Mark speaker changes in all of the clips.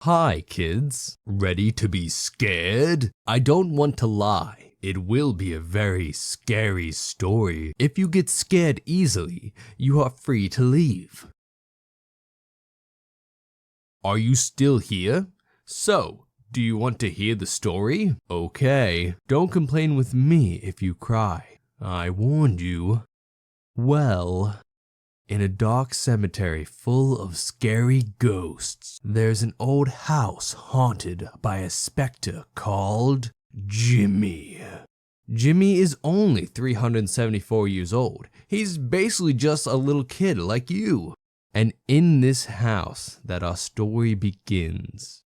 Speaker 1: Hi, kids. Ready to be scared? I don't want to lie. It will be a very scary story. If you get scared easily, you are free to leave. Are you still here? So, do you want to hear the story? Okay, don't complain with me if you cry. I warned you. Well, in a dark cemetery full of scary ghosts, there's an old house haunted by a specter called Jimmy. Jimmy is only 374 years old. He's basically just a little kid like you. And in this house that our story begins.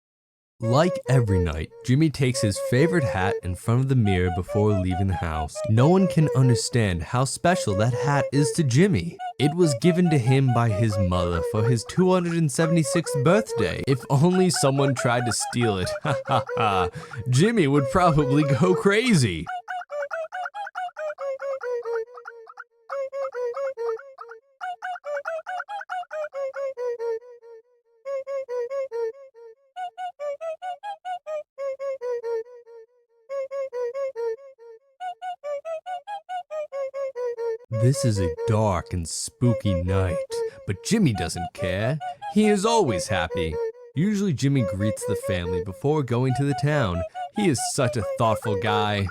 Speaker 1: Like every night, Jimmy takes his favorite hat in front of the mirror before leaving the house. No one can understand how special that hat is to Jimmy. It was given to him by his mother for his 276th birthday. If only someone tried to steal it, ha ha ha, Jimmy would probably go crazy. This is a dark and spooky night, but Jimmy doesn't care. He is always happy. Usually Jimmy greets the family before going to the town. He is such a thoughtful guy.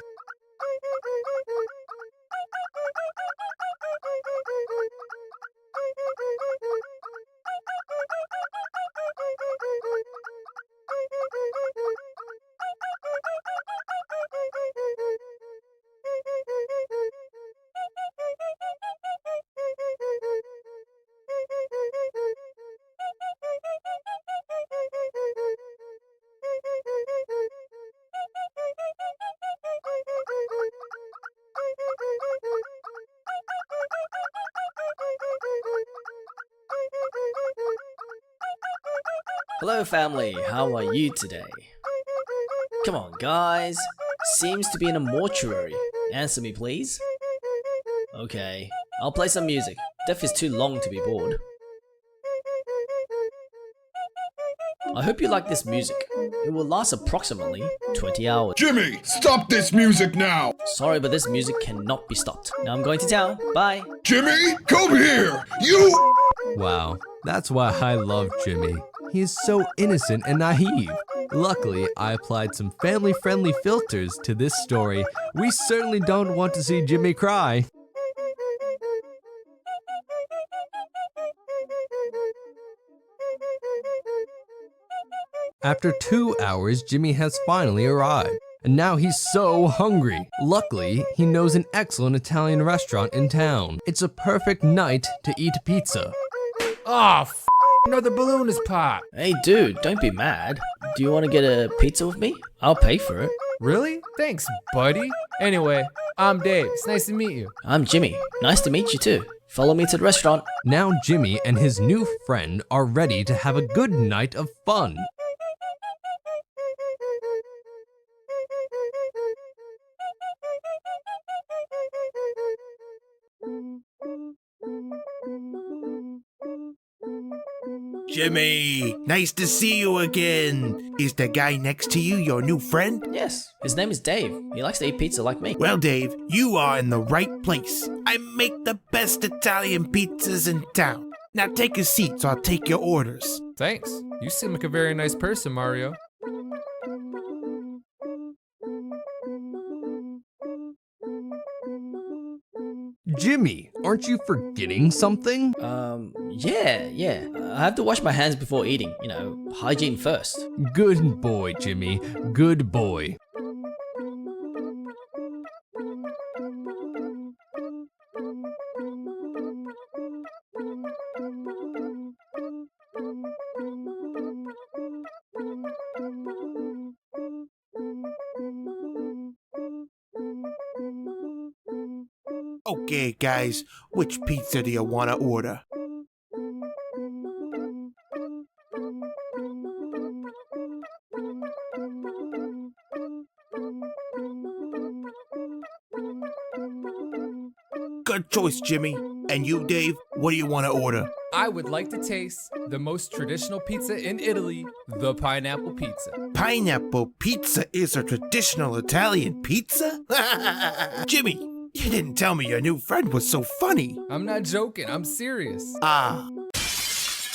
Speaker 2: Hello family, how are you today? Come on guys, seems to be in a mortuary. Answer me please. Okay, I'll play some music. Death is too long to be bored. I hope you like this music. It will last approximately 20 hours.
Speaker 3: Jimmy, stop this music now!
Speaker 2: Sorry, but this music cannot be stopped. Now I'm going to town. Bye.
Speaker 3: Jimmy, come here! You!
Speaker 1: Wow, that's why I love Jimmy. He is so innocent and naive. Luckily, I applied some family-friendly filters to this story. We certainly don't want to see Jimmy cry. After 2 hours, Jimmy has finally arrived, and now he's so hungry. Luckily, he knows an excellent Italian restaurant in town. It's a perfect night to eat pizza.
Speaker 4: Oh, another balloon is popped.
Speaker 2: Hey dude, don't be mad. Do you want to get a pizza with me? I'll pay for it.
Speaker 4: Really? Thanks, buddy. Anyway, I'm Dave. It's nice to meet you.
Speaker 2: I'm Jimmy. Nice to meet you too. Follow me to the restaurant.
Speaker 1: Now Jimmy and his new friend are ready to have a good night of fun.
Speaker 5: Jimmy, nice to see you again. Is the guy next to you your new friend?
Speaker 2: Yes, his name is Dave. He likes to eat pizza like me.
Speaker 5: Well, Dave, you are in the right place. I make the best Italian pizzas in town. Now take a seat so I'll take your orders.
Speaker 4: Thanks. You seem like a very nice person, Mario.
Speaker 1: Jimmy, aren't you forgetting something?
Speaker 2: Yeah. I have to wash my hands before eating. You know, hygiene first.
Speaker 1: Good boy, Jimmy. Good boy.
Speaker 5: Okay, guys, which pizza do you want to order? Good choice, Jimmy. And you, Dave, what do you want to order?
Speaker 4: I would like to taste the most traditional pizza in Italy, the pineapple pizza.
Speaker 5: Pineapple pizza is a traditional Italian pizza? Jimmy, you didn't tell me your new friend was so funny.
Speaker 4: I'm not joking, I'm serious.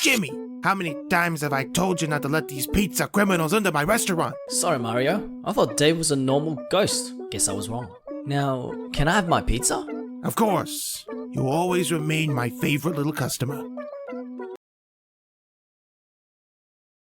Speaker 5: Jimmy, how many times have I told you not to let these pizza criminals into my restaurant?
Speaker 2: Sorry, Mario. I thought Dave was a normal ghost. Guess I was wrong. Now, can I have my pizza?
Speaker 5: Of course, you always remain my favorite little customer.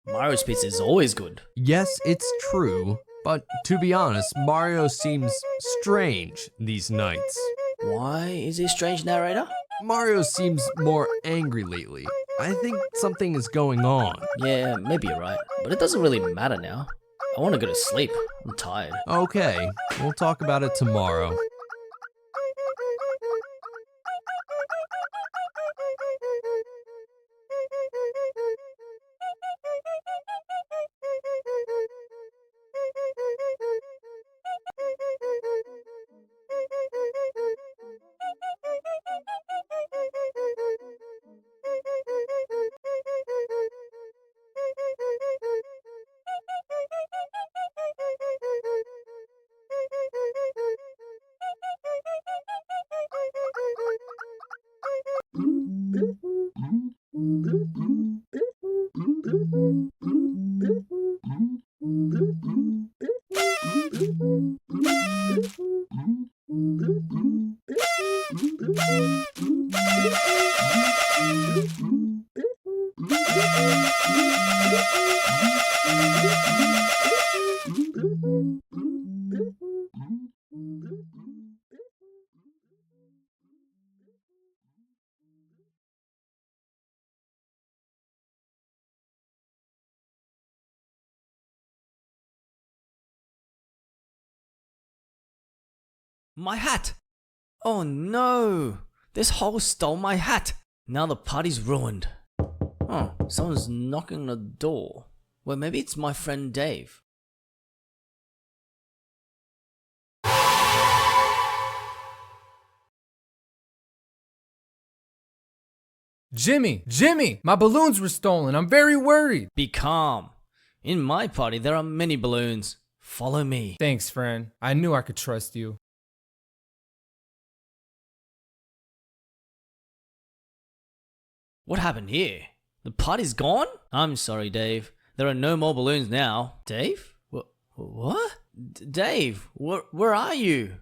Speaker 2: Mario's pizza is always good.
Speaker 1: Yes, it's true, but to be honest, Mario seems strange these nights.
Speaker 2: Why is he a strange narrator?
Speaker 1: Mario seems more angry lately. I think something is going on.
Speaker 2: Yeah, maybe you're right. But it doesn't really matter now. I want to go to sleep. I'm tired.
Speaker 1: Okay, we'll talk about it tomorrow.
Speaker 2: My hat! Oh no! This hole stole my hat! Now the party's ruined. Oh, someone's knocking on the door. Well, maybe it's my friend Dave.
Speaker 4: Jimmy, my balloons were stolen. I'm very worried.
Speaker 2: Be calm. In my party, there are many balloons. Follow me.
Speaker 4: Thanks, friend. I knew I could trust you.
Speaker 2: What happened here? The party's gone? I'm sorry, Dave. There are no more balloons now. Dave? What? Dave, where are you?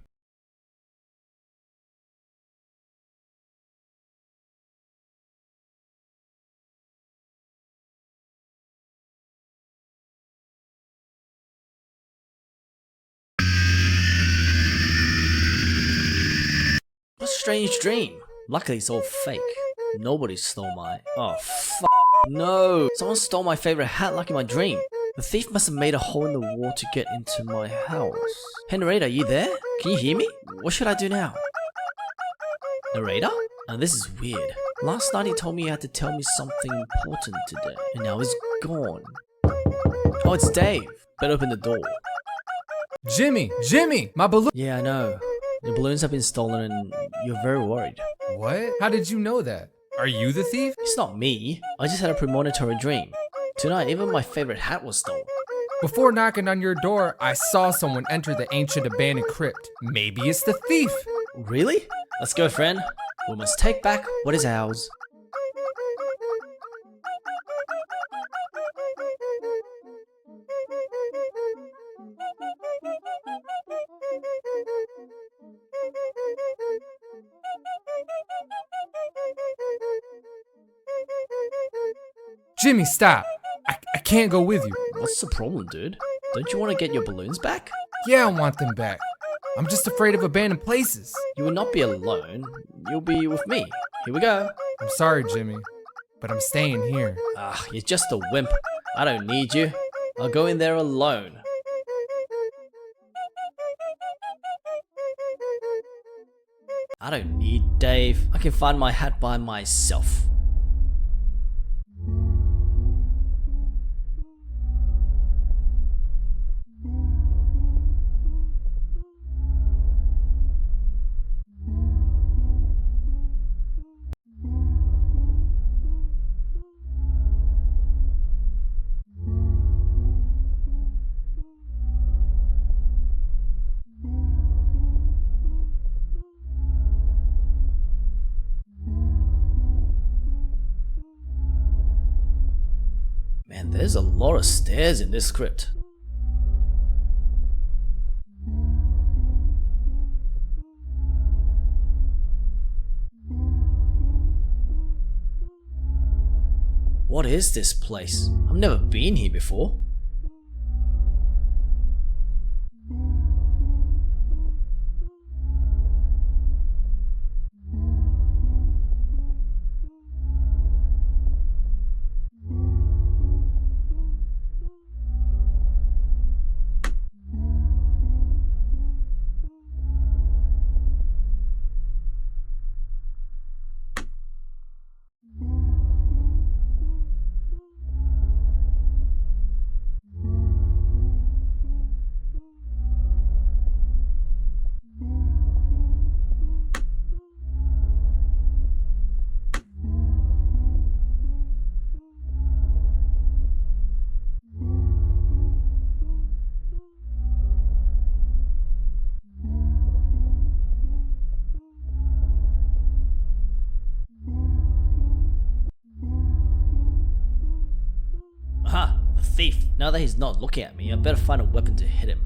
Speaker 2: What a strange dream. Luckily, it's all fake. Nobody stole my... Oh, no! Someone stole my favorite hat like in my dream. The thief must have made a hole in the wall to get into my house. Hey, narrator, are you there? Can you hear me? What should I do now? Narrator? Now this is weird. Last night he told me he had to tell me something important today, and now he's gone. Oh, it's Dave. Better open the door.
Speaker 4: Jimmy, my balloon.
Speaker 2: Yeah, I know. Your balloons have been stolen and you're very worried.
Speaker 4: What? How did you know that? Are you the thief?
Speaker 2: It's not me. I just had a premonitory dream. Tonight, even my favorite hat was stolen.
Speaker 4: Before knocking on your door, I saw someone enter the ancient abandoned crypt. Maybe it's the thief.
Speaker 2: Really? Let's go, friend. We must take back what is ours.
Speaker 4: Jimmy, stop. I can't go with you.
Speaker 2: What's the problem, dude? Don't you want to get your balloons back?
Speaker 4: Yeah, I want them back. I'm just afraid of abandoned places.
Speaker 2: You will not be alone. You'll be with me. Here we go.
Speaker 4: I'm sorry, Jimmy, but I'm staying here.
Speaker 2: Ah, you're just a wimp. I don't need you. I'll go in there alone. I don't need Dave. I can find my hat by myself. Man, there's a lot of stairs in this crypt. What is this place? I've never been here before. Aha, the thief. Now that he's not looking at me, I better find a weapon to hit him.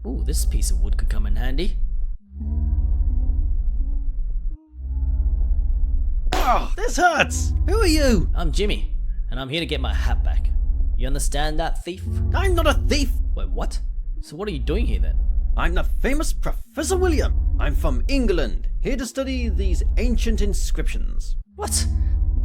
Speaker 2: Ooh, this piece of wood could come in handy.
Speaker 6: Oh, this hurts! Who are you?
Speaker 2: I'm Jimmy, and I'm here to get my hat back. You understand that, thief?
Speaker 6: I'm not a thief!
Speaker 2: Wait, what? So what are you doing here then?
Speaker 6: I'm the famous Professor William. I'm from England, here to study these ancient inscriptions.
Speaker 2: What?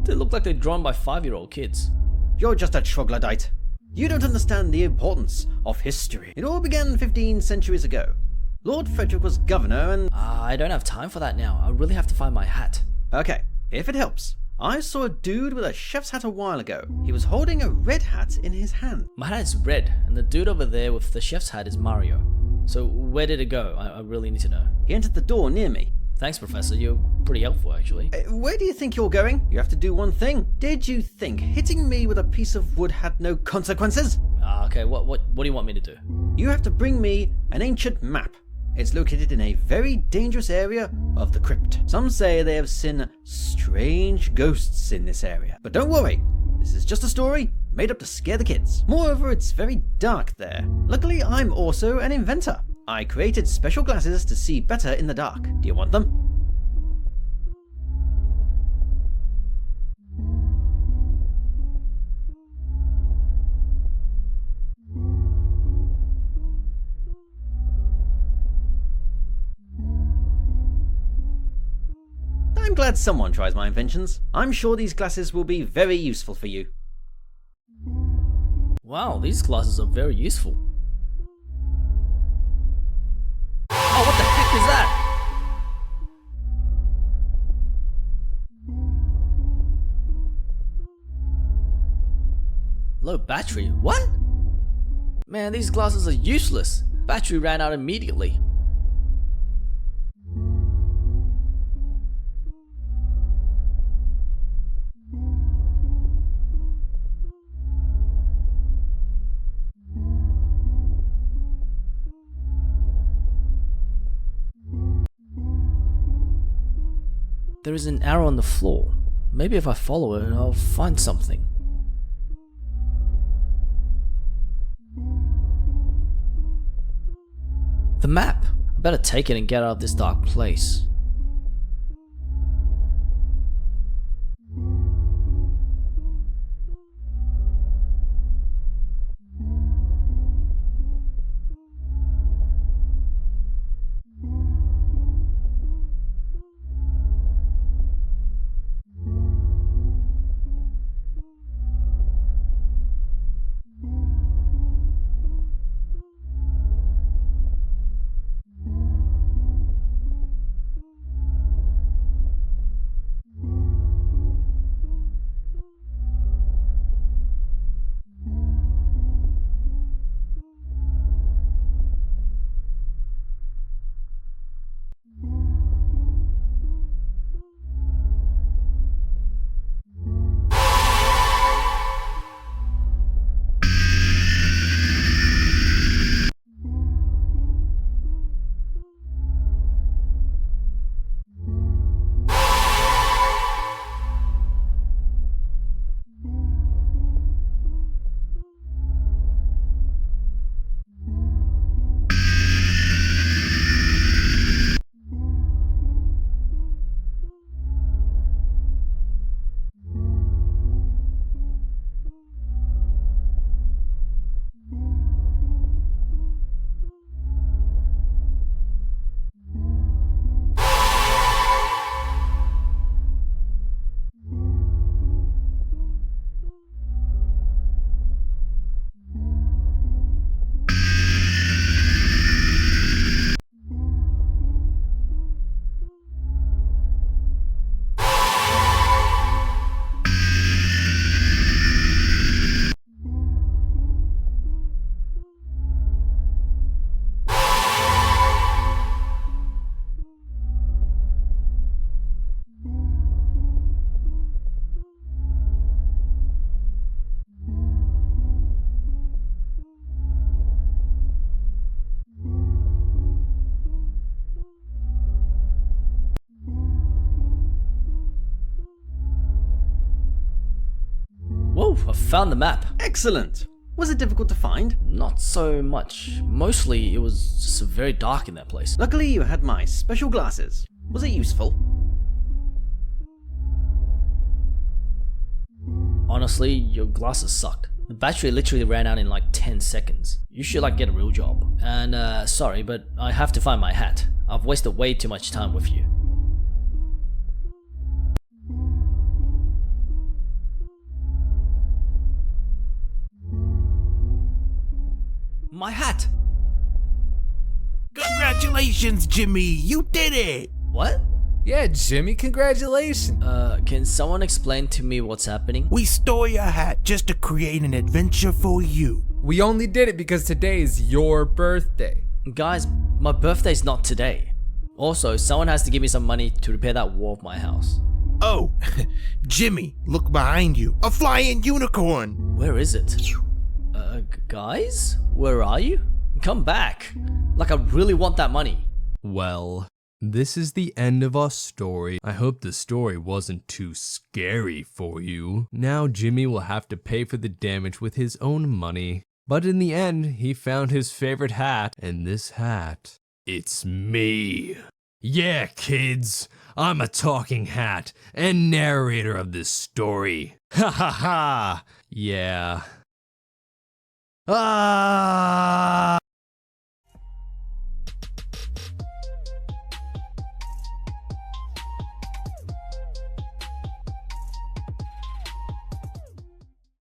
Speaker 2: They look like they're drawn by 5-year-old kids.
Speaker 6: You're just a troglodyte. You don't understand the importance of history. It all began 15 centuries ago. Lord Frederick was governor and...
Speaker 2: I don't have time for that now. I really have to find my hat.
Speaker 6: Okay, if it helps. I saw a dude with a chef's hat a while ago. He was holding a red hat in his hand.
Speaker 2: My hat is red, and the dude over there with the chef's hat is Mario. So where did it go? I really need to know.
Speaker 6: He entered the door near me.
Speaker 2: Thanks, Professor. You're pretty helpful, actually.
Speaker 6: Where do you think you're going? You have to do one thing. Did you think hitting me with a piece of wood had no consequences?
Speaker 2: Okay, what do you want me to do?
Speaker 6: You have to bring me an ancient map. It's located in a very dangerous area of the crypt. Some say they have seen strange ghosts in this area. But don't worry, this is just a story made up to scare the kids. Moreover, it's very dark there. Luckily, I'm also an inventor. I created special glasses to see better in the dark. Do you want them? I'm glad someone tries my inventions. I'm sure these glasses will be very useful for you.
Speaker 2: Wow, these glasses are very useful. Oh, what the heck is that? Low battery? What? Man, these glasses are useless. Battery ran out immediately. There is an arrow on the floor. Maybe if I follow it, I'll find something. The map! I better take it and get out of this dark place. Whoa, I found the map.
Speaker 6: Excellent. Was it difficult to find?
Speaker 2: Not so much. Mostly, it was just very dark in that place.
Speaker 6: Luckily, you had my special glasses. Was it useful?
Speaker 2: Honestly, your glasses sucked. The battery literally ran out in like 10 seconds. You should like get a real job. And sorry, but I have to find my hat. I've wasted way too much time with you. My hat!
Speaker 5: Congratulations, Jimmy! You did it!
Speaker 2: What?
Speaker 4: Yeah, Jimmy, congratulations.
Speaker 2: Can someone explain to me what's happening?
Speaker 5: We stole your hat just to create an adventure for you.
Speaker 4: We only did it because today is your birthday.
Speaker 2: Guys, my birthday's not today. Also, someone has to give me some money to repair that wall of my house.
Speaker 5: Oh, Jimmy, look behind you. A flying unicorn!
Speaker 2: Where is it? Guys? Where are you? Come back. Like I really want that money.
Speaker 1: Well, this is the end of our story. I hope the story wasn't too scary for you. Now Jimmy will have to pay for the damage with his own money. But in the end, he found his favorite hat, and this hat, it's me. Yeah, kids, I'm a talking hat and narrator of this story. Ha ha ha! Yeah. Ah!